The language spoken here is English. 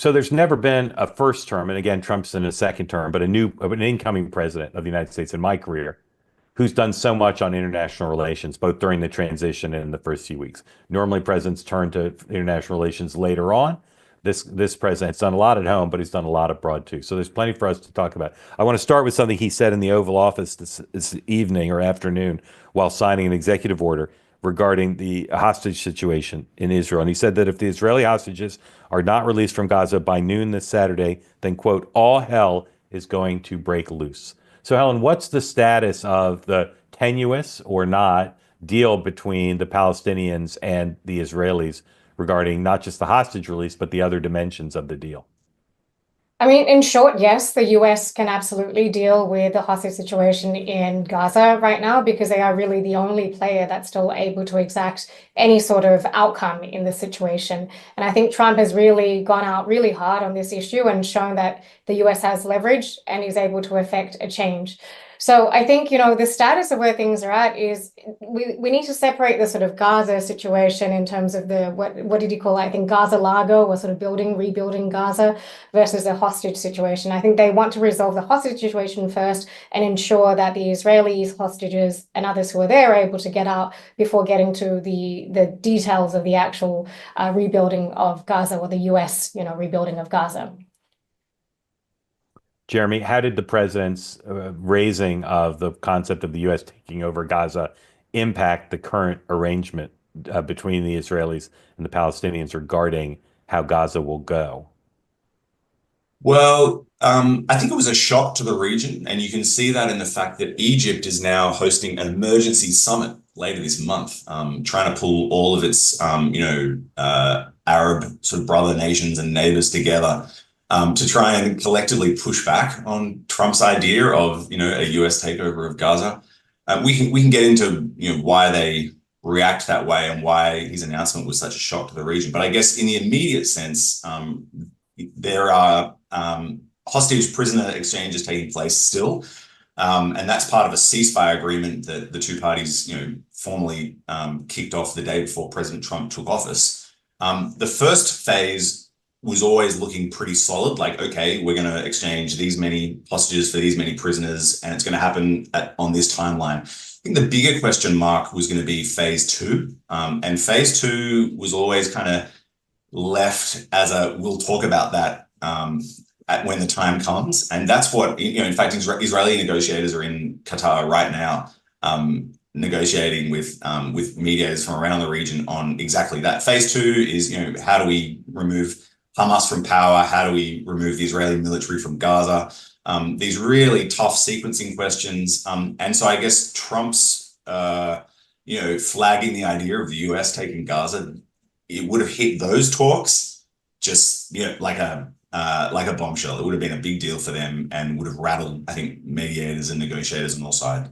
So there's never been a first term, and again, Trump's in a second term, but an incoming president of the United States in my career who's done so much on international relations, both during the transition and in the first few weeks. Normally, presidents turn to international relations later on. This president's done a lot at home, but he's done a lot abroad too. So there's plenty for us to talk about. I want to start with something he said in the Oval Office this evening or afternoon while signing an executive order regarding the hostage situation in Israel. And he said that if the Israeli hostages are not released from Gaza by noon this Saturday, then, quote, all hell is going to break loose. So, Helen, what's the status of the tenuous or not deal between the Palestinians and the Israelis regarding not just the hostage release, but the other dimensions of the deal? I mean, in short, yes, the US can absolutely deal with the hostage situation in Gaza right now because they are really the only player that's still able to exact any sort of outcome in the situation. And I think Trump has really gone out really hard on this issue and shown that the US has leverage and is able to effect a change. So I think, the status of where things are at is we need to separate the sort of Gaza situation in terms of the, what did he call it? I think Gaza Lago, or sort of rebuilding Gaza versus a hostage situation. I think they want to resolve the hostage situation first and ensure that the Israelis, hostages, and others who are there are able to get out before getting to the details of the actual rebuilding of Gaza, or the US, rebuilding of Gaza. Jeremy, how did the president's raising of the concept of the U.S. taking over Gaza impact the current arrangement between the Israelis and the Palestinians regarding how Gaza will go? Well, I think it was a shock to the region, and you can see that in the fact that Egypt is now hosting an emergency summit later this month, trying to pull all of its, Arab sort of brother nations and neighbors together, to try and collectively push back on Trump's idea of, a US takeover of Gaza. We can get into, why they react that way and why his announcement was such a shock to the region. But I guess in the immediate sense, there are hostage prisoner exchanges taking place still. And that's part of a ceasefire agreement that the two parties, formally kicked off the day before President Trump took office. The first phase was always looking pretty solid, like, okay, we're going to exchange these many hostages for these many prisoners, and it's going to happen on this timeline. I think the bigger question mark was going to be phase two. And phase two was always kind of left as we'll talk about that when the time comes. And that's what, in fact, Israeli negotiators are in Qatar right now, negotiating with mediators from around the region on exactly that. Phase two is, how do we remove Hamas from power? How do we remove the Israeli military from Gaza? These really tough sequencing questions. And so I guess Trump's, flagging the idea of the US taking Gaza, it would have hit those talks just, like a bombshell. It would have been a big deal for them and would have rattled, I think, mediators and negotiators on all sides.